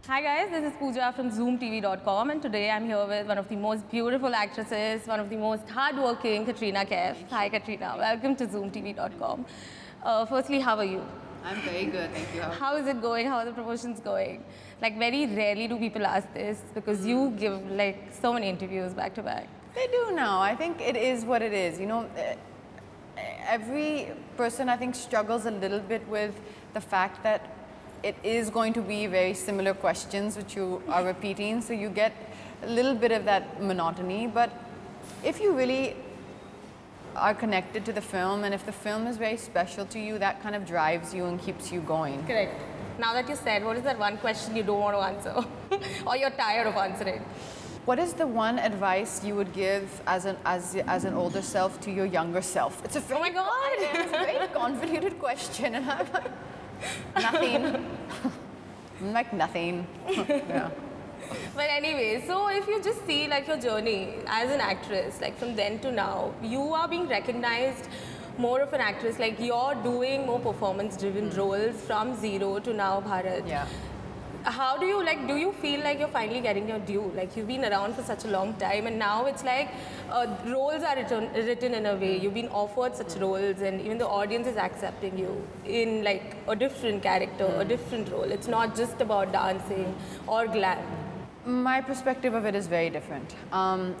Hi guys, this is Pooja from ZoomTV.com and today I'm here with one of the most beautiful actresses, one of the most hardworking, Katrina Kaif. Hi Katrina, welcome to ZoomTV.com. Firstly, how are you? I'm very good, thank you. How is it going? How are the promotions going? Like very rarely do people ask this because you give like so many interviews back to back. They do now. I think it is what it is. You know, every person I think struggles a little bit with the fact that it is going to be very similar questions which you are repeating, so you get a little bit of that monotony. But if you really are connected to the film and if the film is very special to you, that kind of drives you and keeps you going. Correct. Now that you said, what is that one question you don't want to answer or you're tired of answering? What is the one advice you would give as an older self to your younger self? It's a very, oh my God! It's a very convoluted question, and I'm like, nothing. I'm like, nothing. Yeah. But anyway, so if you just see like your journey as an actress, like from then to now, you are being recognized more of an actress, like you're doing more performance-driven roles from zero to now Bharat. Yeah. How do you like, do you feel like you're finally getting your due? Like you've been around for such a long time and now it's like roles are written in a way. You've been offered such roles and even the audience is accepting you in like a different character, a different role. It's not just about dancing or glam. My perspective of it is very different.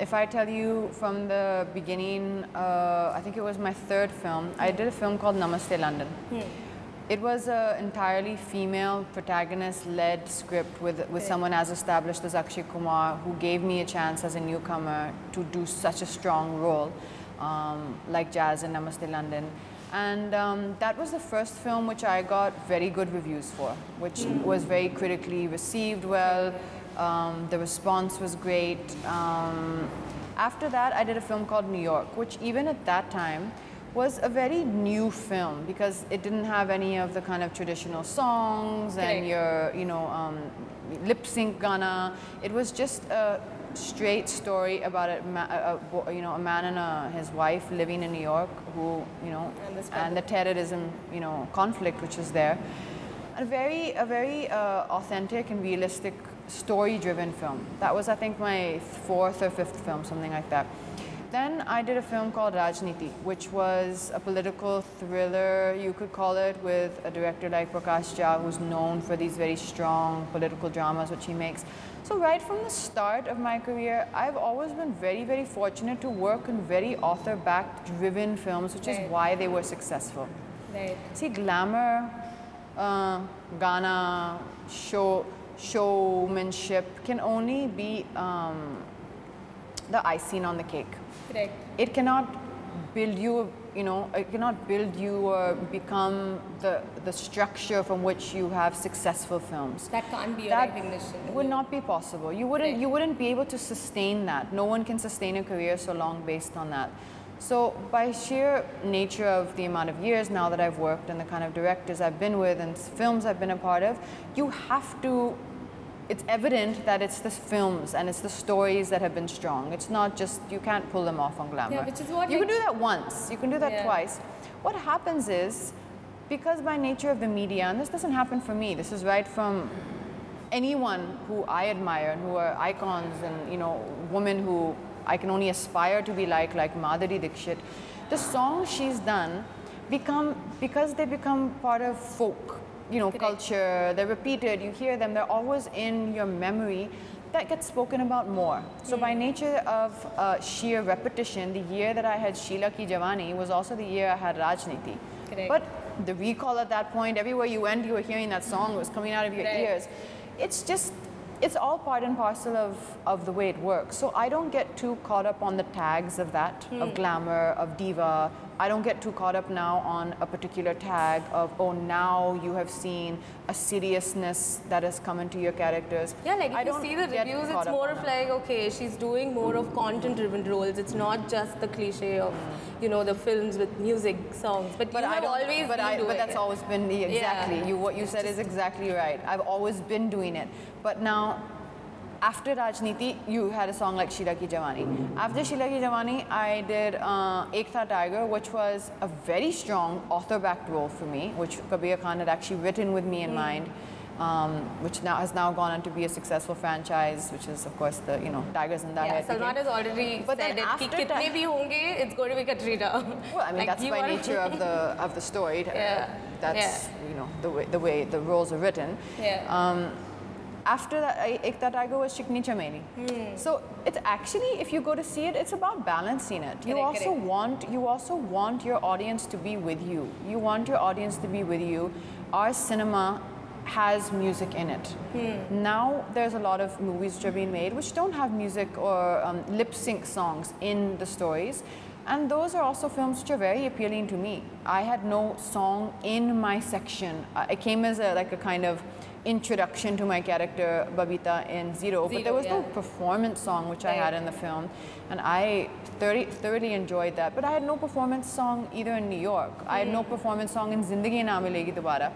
If I tell you from the beginning, I think it was my third film, I did a film called Namaste London. It was an entirely female protagonist-led script with someone as established as Akshay Kumar, who gave me a chance as a newcomer to do such a strong role, like Jazz in Namaste London. And that was the first film which I got very good reviews for, which was very critically received well. The response was great. After that, I did a film called New York, which even at that time was a very new film because it didn't have any of the kind of traditional songs and your, lip sync Ghana. It was just a straight story about a man and his wife living in New York who, and the terrorism, conflict which is there. A very authentic and realistic story-driven film. That was, I think, my fourth or fifth film, something like that. Then I did a film called Rajniti, which was a political thriller, you could call it, with a director like Prakash Jha, who's known for these very strong political dramas which he makes. So right from the start of my career, I've always been very, very fortunate to work in very author-backed driven films, which is why they were successful. See, glamour, Ghana, showmanship can only be the icing on the cake. Correct. It cannot build you, it cannot build you or become the structure from which you have successful films. That can't be a recognition. It would not be possible. You wouldn't be able to sustain that. No one can sustain a career so long based on that. So by sheer nature of the amount of years now that I've worked and the kind of directors I've been with and films I've been a part of, you have to, it's evident that it's the films and it's the stories that have been strong. It's not just, you can't pull them off on glamour. Yeah, which is what you can do that once, you can do that twice. What happens is, because by nature of the media, and this doesn't happen for me, this is right from anyone who I admire and who are icons and women who I can only aspire to be like Madhuri Dixit. The songs she's done because they become part of folk, culture, they're repeated, you hear them, they're always in your memory, that gets spoken about more. So by nature of sheer repetition, the year that I had Sheila Ki Jawani was also the year I had Rajniti. But the recall at that point, everywhere you went, you were hearing that song, it was coming out of your ears. It's just, it's all part and parcel of the way it works. So I don't get too caught up on the tags of that, of glamour, of diva. I don't get too caught up now on a particular tag of, oh, now you have seen a seriousness that has come into your characters. Yeah, like if you see the reviews, it's more of like, okay, she's doing more of content-driven roles. It's not just the cliche of, the films with music, songs. But I've always been doing it. But that's always been, exactly, what you said is exactly right. I've always been doing it. But now, after Rajniti, you had a song like Sheila Ki Jawani. After Sheila Ki Jawani, I did Ek Tha Tiger, which was a very strong author-backed role for me, which Kabir Khan had actually written with me in mind. which now has gone on to be a successful franchise, which is of course the Tigers in That Yeah, Head. Salman has already said it. Ki kitne bhi honge, it's going to be Katrina. Well, I mean, that's by nature of the story. That's the way the roles are written. Yeah. After that, Ek Tha Tiger was Chikni Chameli. So it's actually, if you go to see it, it's about balancing it. You also want your audience to be with you. You want your audience to be with you. Our cinema has music in it. Now there's a lot of movies which are being made which don't have music or lip sync songs in the stories. And those are also films which are very appealing to me. I had no song in my section. It came as a kind of introduction to my character Babita in Zero, but there was no performance song which I had in the film, and I thoroughly enjoyed that. But I had no performance song either in New York. I had no performance song in Zindagi Na Milegi Dobara.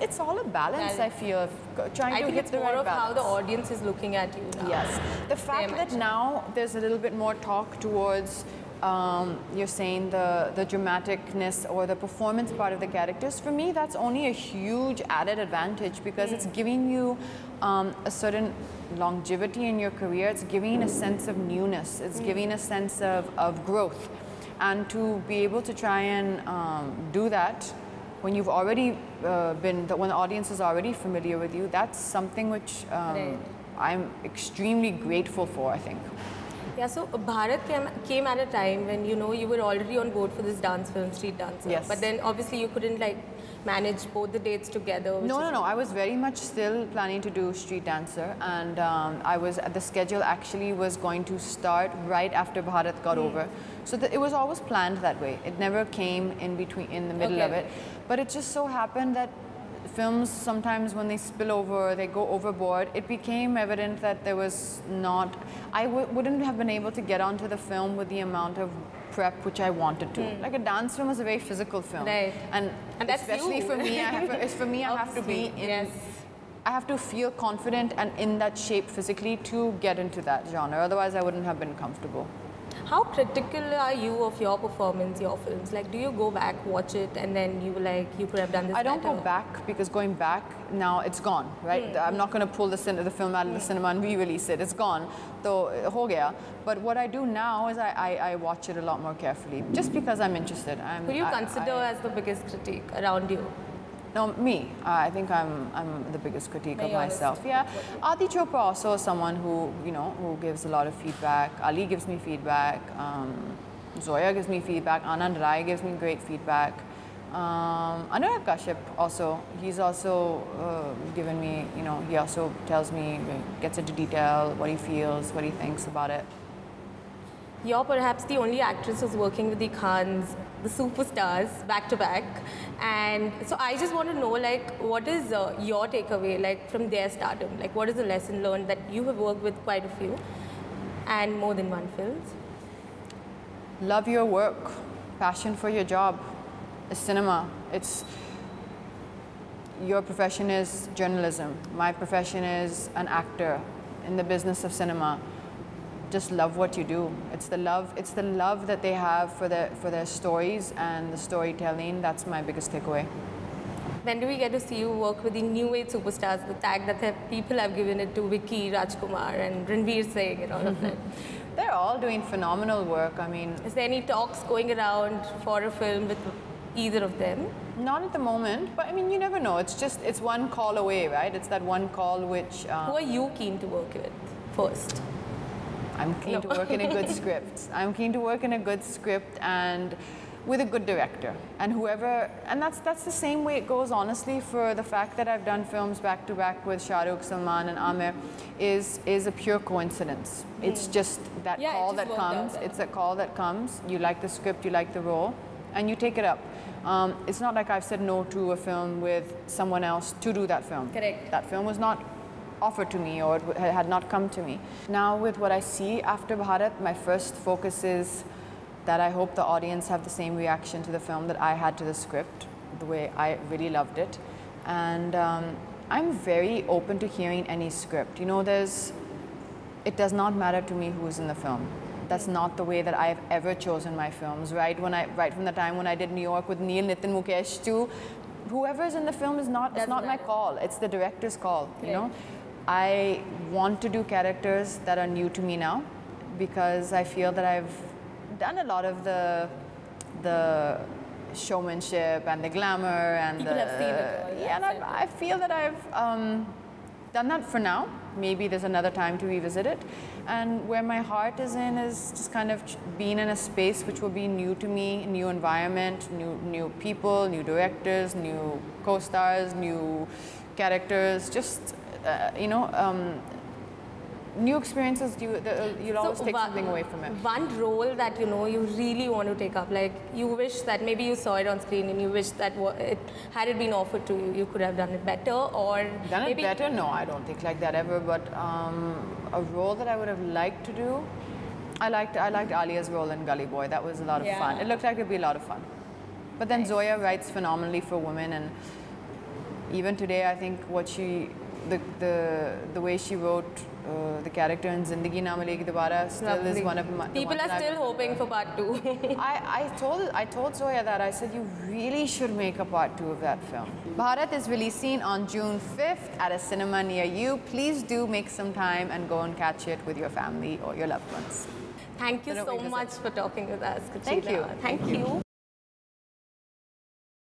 It's all a balance, I feel, trying to hit the right balance. I think it's more of how the audience is looking at you now. Yes. The fact that now there's a little bit more talk towards you're saying the dramaticness or the performance part of the characters, for me that's only a huge added advantage, because it's giving you a certain longevity in your career. It's giving a sense of newness. It's giving a sense of growth. And to be able to try and do that when you've already when the audience is already familiar with you, that's something which I'm extremely grateful for, I think. Yeah, so Bharat came at a time when you were already on board for this dance film, Street Dancer. Yes. But then obviously you couldn't manage both the dates together. No. I was very much still planning to do Street Dancer, and the schedule actually was going to start right after Bharat got over. So it was always planned that way. It never came in the middle of it. But it just so happened that films sometimes, when they spill over, they go overboard, it became evident that there was not, I wouldn't have been able to get onto the film with the amount of prep which I wanted to. Like a dance film is a very physical film. Right. And that's especially you. for me, I have to be in, I have to feel confident and in that shape physically to get into that genre. Otherwise, I wouldn't have been comfortable. How critical are you of your performance, your films? Do you go back, watch it, and then you you could have done this I don't better? go back, because going back, now it's gone, right? I'm not going to pull the film out of the cinema and re-release it. It's gone. So, ho gaya. But what I do now is I watch it a lot more carefully, just because I'm interested. Who do you consider as the biggest critique around you? No, me. I think I'm the biggest critique of myself. Yeah, Adi Chopra also is someone who who gives a lot of feedback. Ali gives me feedback. Zoya gives me feedback. Anand Rai gives me great feedback. Anurag Kashyap also. He's also given me. He also tells me, gets into detail what he feels, what he thinks about it. You're perhaps the only actress who's working with the Khans, the superstars, back to back. And so I just want to know, what is your takeaway, from their stardom? What is the lesson learned that you have worked with quite a few and more than one films? Love your work, passion for your job. It's cinema. Your profession is journalism. My profession is an actor in the business of cinema. Just love what you do. It's the love that they have for their stories and the storytelling. That's my biggest takeaway. When do we get to see you work with the new age superstars, the tag that people have given it to Vicky, Rajkumar and Ranveer Singh and all of them? They're all doing phenomenal work. I mean, is there any talks going around for a film with either of them? Not at the moment, but I mean, you never know. It's one call away, right? It's that one call which... Who are you keen to work with first? I'm keen to work in a good script. I'm keen to work in a good script and with a good director. And that's the same way it goes, honestly, for the fact that I've done films back to back with Shah Rukh, Salman and Aamir is a pure coincidence. It's just that call that comes. It's a call that comes. You like the script, you like the role, and you take it up. It's not like I've said no to a film with someone else to do that film. Correct. That film was not offered to me, or it had not come to me. Now with what I see after Bharat, my first focus is that I hope the audience have the same reaction to the film that I had to the script, the way I really loved it. And I'm very open to hearing any script. It does not matter to me who's in the film. That's not the way that I've ever chosen my films. Right from the time when I did New York with Neil, Nitin, Mukesh to whoever's in the film is not, it's not my call. It's the director's call, you know. I want to do characters that are new to me now because I feel that I've done a lot of the showmanship and the glamour and people have seen it all. Yeah, and I feel that I've done that for now. Maybe there's another time to revisit it. And where my heart is in is just kind of being in a space which will be new to me, new environment, new people, new directors, new co-stars, new characters, just, you know, new experiences. You'll always take something away from it. One role that you know you really want to take up, like you wish that maybe you saw it on screen and you wish that had it been offered to you, you could have done it better, or done it better? No, I don't think like that ever. But a role that I would have liked to do, I liked Alia's role in Gully Boy. That was a lot of fun. It looked like it'd be a lot of fun. But then Zoya writes phenomenally for women, and even today, I think what she, the way she wrote the character in Zindagi Na Milegi Dobara still is one of my. People are still hoping for part 2. I told Zoya that. I said, you really should make a part 2 of that film. Bharat is releasing on June 5th at a cinema near you. Please do make some time and go and catch it with your family or your loved ones. Thank you so much for talking with us, Katrina. Thank you. Thank you.